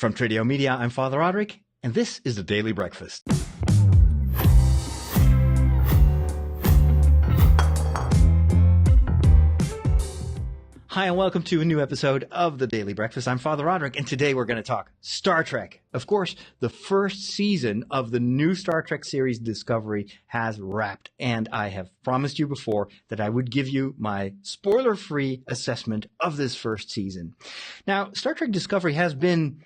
From Tradio Media, I'm Father Roderick, and this is the Daily Breakfast. Hi, and welcome to a new episode of the Daily Breakfast. I'm Father Roderick, and today we're going to talk Star Trek. Of course, the first season of the new Star Trek series Discovery has wrapped, and I have promised you before that I would give you my spoiler-free assessment of this first season. Now, Star Trek Discovery has been,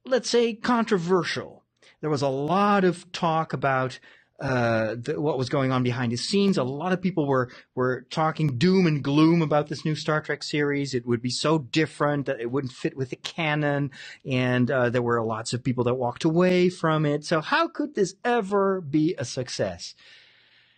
let's say, controversial. There was a lot of talk about what was going on behind the scenes. A lot of people were talking doom and gloom about this new Star Trek series. It would be so different that it wouldn't fit with the canon, and there were lots of people that walked away from it. So how could this ever be a success?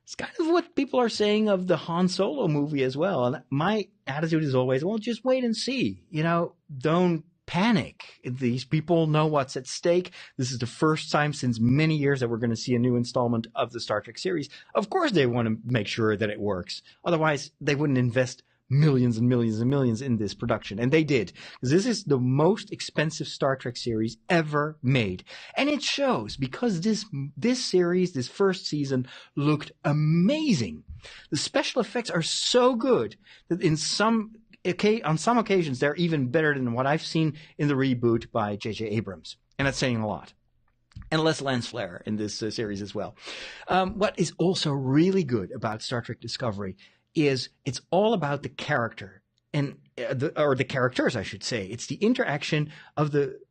It's kind of what people are saying of the Han Solo movie as well. And my attitude is always, well, just wait and see. Don't panic. These people know what's at stake. This is the first time since many years that we're going to see a new installment of the Star Trek series. Of course they want to make sure that it works. Otherwise, they wouldn't invest millions and millions and millions in this production. And they did. Because this is the most expensive Star Trek series ever made. And it shows, because this series, this first season, looked amazing. The special effects are so good that on some occasions, they're even better than what I've seen in the reboot by J.J. Abrams. And that's saying a lot. And less lens flare in this series as well. What is also really good about Star Trek Discovery is it's all about the character. Or the characters, I should say. It's the interaction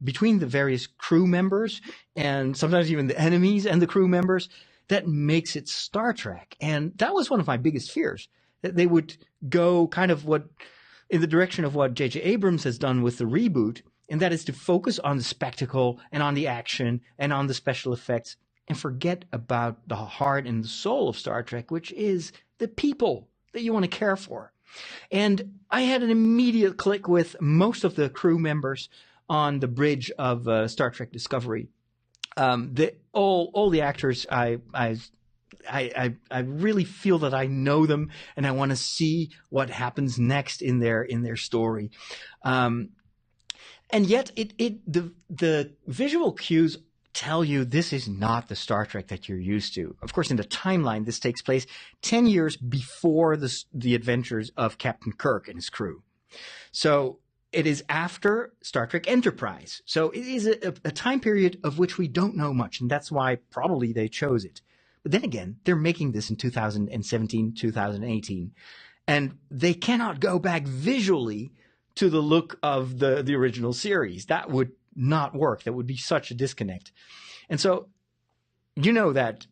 between the various crew members, and sometimes even the enemies and the crew members, that makes it Star Trek. And that was one of my biggest fears, that they would go kind of in the direction of what J.J. Abrams has done with the reboot, and that is to focus on the spectacle and on the action and on the special effects and forget about the heart and the soul of Star Trek, which is the people that you want to care for. And I had an immediate click with most of the crew members on the bridge of Star Trek Discovery. All the actors, I really feel that I know them, and I want to see what happens next in their story. And yet the visual cues tell you this is not the Star Trek that you're used to. Of course, in the timeline, this takes place 10 years before the adventures of Captain Kirk and his crew. So it is after Star Trek Enterprise. So it is a time period of which we don't know much, and that's why probably they chose it. But then again, they're making this in 2017, 2018, and they cannot go back visually to the look of the original series. That would not work. That would be such a disconnect. And so, you know that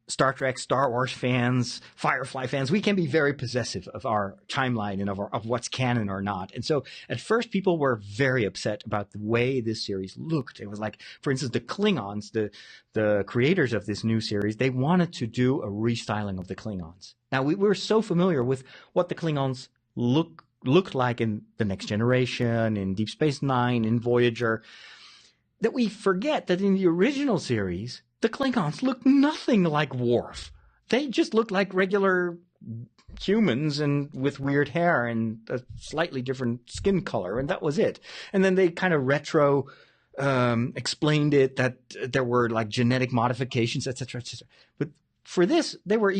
Star Trek, Star Wars fans, Firefly fans, we can be very possessive of our timeline and of what's canon or not. And so at first people were very upset about the way this series looked. It was like, for instance, the Klingons, the creators of this new series, they wanted to do a restyling of the Klingons. Now we're so familiar with what the Klingons looked like in The Next Generation, in Deep Space Nine, in Voyager, that we forget that in the original series, the Klingons looked nothing like Worf. They just looked like regular humans and with weird hair and a slightly different skin color, and that was it. And then they kind of explained it, that there were like genetic modifications, etc., etc. But for this, they were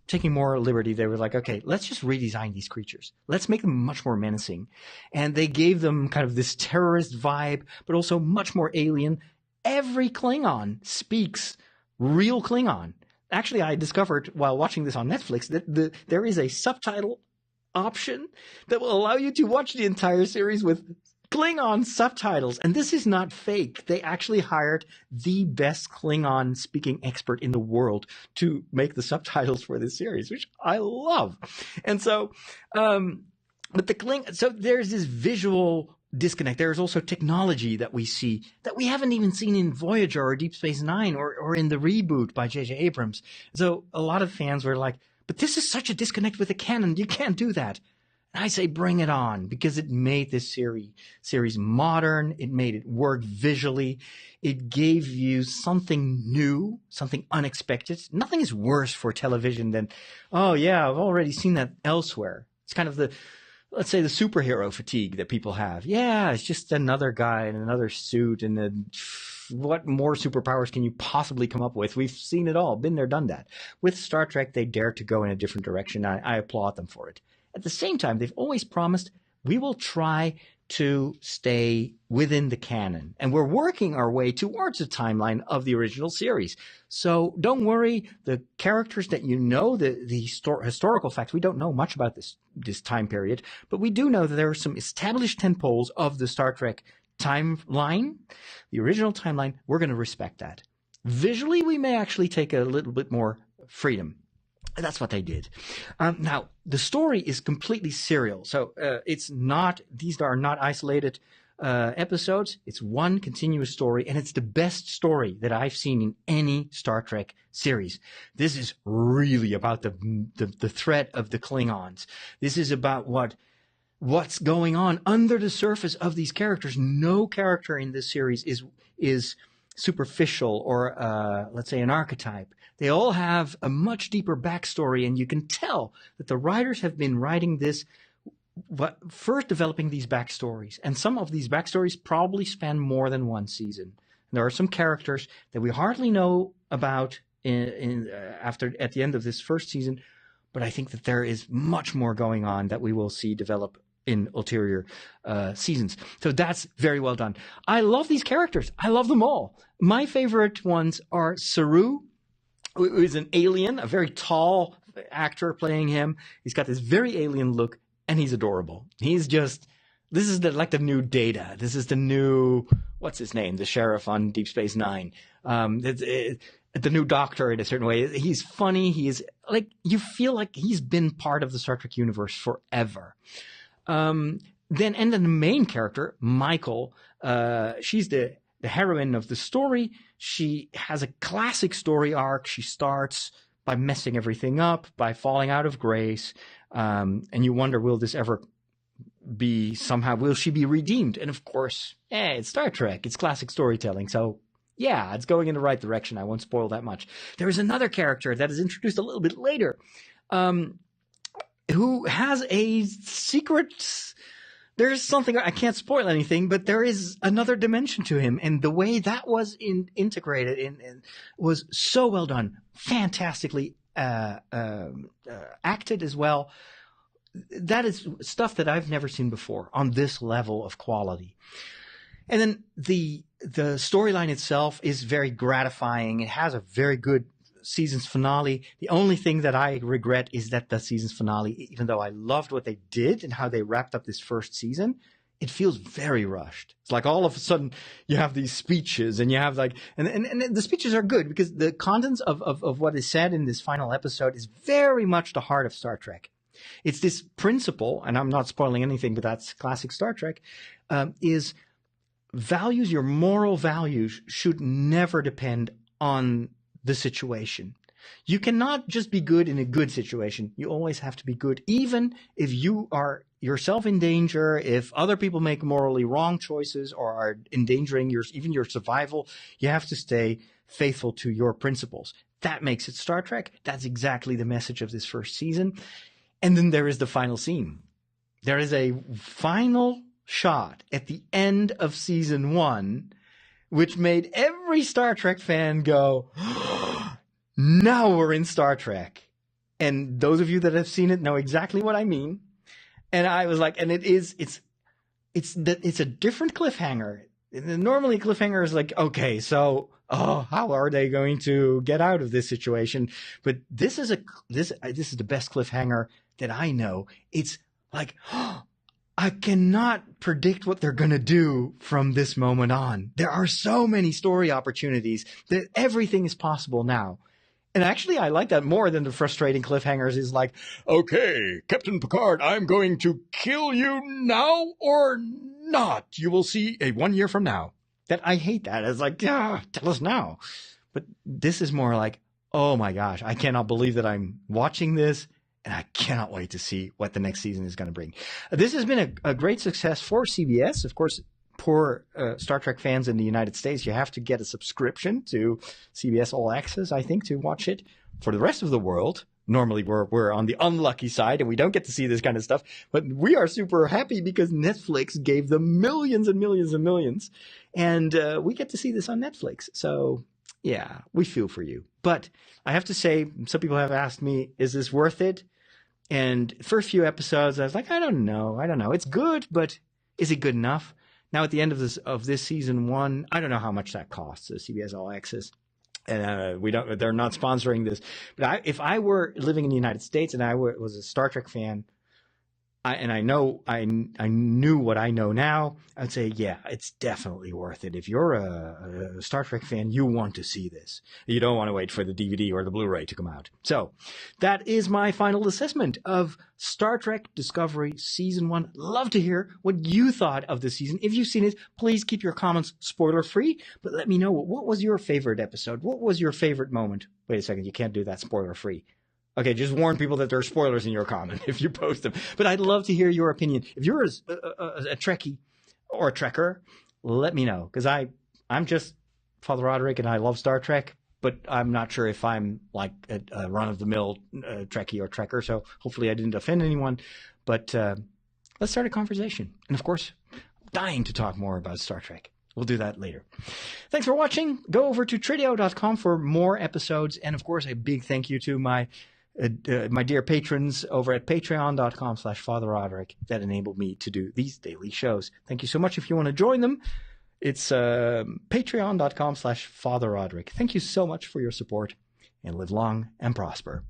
taking more liberty. They were like, okay, let's just redesign these creatures. Let's make them much more menacing. And they gave them kind of this terrorist vibe, but also much more alien. Every Klingon speaks real Klingon. Actually, I discovered while watching this on Netflix that there is a subtitle option that will allow you to watch the entire series with Klingon subtitles. And this is not fake. They actually hired the best Klingon speaking expert in the world to make the subtitles for this series, which I love. And so, so there's this visual disconnect. There's also technology that we see that we haven't even seen in Voyager or Deep Space Nine or in the reboot by J.J. Abrams. So a lot of fans were like, but this is such a disconnect with the canon. You can't do that. And I say bring it on, because it made this series modern. It made it work visually. It gave you something new, something unexpected. Nothing is worse for television than, oh yeah, I've already seen that elsewhere. It's kind of let's say, the superhero fatigue that people have. Yeah, it's just another guy in another suit, and what more superpowers can you possibly come up with? We've seen it all, been there, done that. With Star Trek, they dare to go in a different direction. I applaud them for it. At the same time, they've always promised, we will try to stay within the canon. And we're working our way towards the timeline of the original series. So don't worry, the characters that you know, the historical facts, we don't know much about this time period, but we do know that there are some established tentpoles of the Star Trek timeline, the original timeline. We're going to respect that. Visually, we may actually take a little bit more freedom. That's what they did. Now, the story is completely serial. So these are not isolated episodes. It's one continuous story, and it's the best story that I've seen in any Star Trek series. This is really about the threat of the Klingons. This is about what's going on under the surface of these characters. No character in this series is superficial or, let's say, an archetype. They all have a much deeper backstory, and you can tell that the writers have been writing this, first developing these backstories. And some of these backstories probably span more than one season. There are some characters that we hardly know about at the end of this first season, but I think that there is much more going on that we will see develop in ulterior seasons. So that's very well done. I love these characters. I love them all. My favorite ones are Saru, who is an alien, a very tall actor playing him. He's got this very alien look, and he's adorable. This is like the new Data. This is the new, what's his name? The sheriff on Deep Space Nine. The new Doctor in a certain way. He's funny. He is like, you feel like he's been part of the Star Trek universe forever. Then the main character, Michael, she's the heroine of the story. She has a classic story arc. She starts by messing everything up, by falling out of grace. And you wonder, will this ever be somehow, will she be redeemed? And of course, it's Star Trek. It's classic storytelling. So yeah, it's going in the right direction. I won't spoil that much. There is another character that is introduced a little bit later, who has a secret. There's something, I can't spoil anything, but there is another dimension to him. And the way that was integrated in was so well done, fantastically acted as well. That is stuff that I've never seen before on this level of quality. And then the storyline itself is very gratifying. It has a very good season's finale. The only thing that I regret is that the season's finale, even though I loved what they did and how they wrapped up this first season, it feels very rushed. It's like all of a sudden you have these speeches, and you have like, and the speeches are good because the contents of what is said in this final episode is very much the heart of Star Trek. It's this principle, and I'm not spoiling anything, but that's classic Star Trek, is values, your moral values should never depend on the situation. You cannot just be good in a good situation. You always have to be good, even if you are yourself in danger, if other people make morally wrong choices or are endangering even your survival. You have to stay faithful to your principles. That makes it Star Trek. That's exactly the message of this first season. And then there is the final scene. There is a final shot at the end of season 1, which made every Star Trek fan go, now we're in Star Trek. And those of you that have seen it know exactly what I mean. And I was like, and it's a different cliffhanger. Normally cliffhanger is like, okay, so, how are they going to get out of this situation? But this is the best cliffhanger that I know. It's like, I cannot predict what they're going to do from this moment on. There are so many story opportunities that everything is possible now. And actually, I like that more than the frustrating cliffhangers is like, okay, Captain Picard, I'm going to kill you now or not. You will see 1 year from now. I hate that. It's like, tell us now. But this is more like, oh my gosh, I cannot believe that I'm watching this. And I cannot wait to see what the next season is going to bring. This has been a great success for CBS. Of course, poor Star Trek fans in the United States, you have to get a subscription to CBS All Access, I think, to watch it. For the rest of the world, normally we're on the unlucky side and we don't get to see this kind of stuff, but we are super happy because Netflix gave them millions and millions and millions, and we get to see this on Netflix. So yeah, we feel for you. But I have to say, some people have asked me, is this worth it? And for a few episodes, I was like, I don't know. It's good, but is it good enough? Now at the end of this season 1, I don't know how much that costs, CBS All Access. And they're not sponsoring this. But if I were living in the United States and I was a Star Trek fan, I knew what I know now, I'd say, yeah, it's definitely worth it. If you're a Star Trek fan, you want to see this. You don't want to wait for the DVD or the Blu-ray to come out. So that is my final assessment of Star Trek Discovery Season 1. Love to hear what you thought of the season. If you've seen it, please keep your comments spoiler-free, but let me know, what was your favorite episode? What was your favorite moment? Wait a second, you can't do that spoiler-free. Okay, just warn people that there are spoilers in your comment if you post them. But I'd love to hear your opinion. If you're a Trekkie or a Trekker, let me know. Because I'm just Father Roderick and I love Star Trek, but I'm not sure if I'm like a run-of-the-mill Trekkie or Trekker. So hopefully I didn't offend anyone. But let's start a conversation. And of course, I'm dying to talk more about Star Trek. We'll do that later. Thanks for watching. Go over to Tridio.com for more episodes. And of course, a big thank you to my dear patrons over at patreon.com/Father Roderick that enabled me to do these daily shows. Thank you so much. If you want to join them, it's patreon.com/Father Roderick. Thank you so much for your support, and live long and prosper.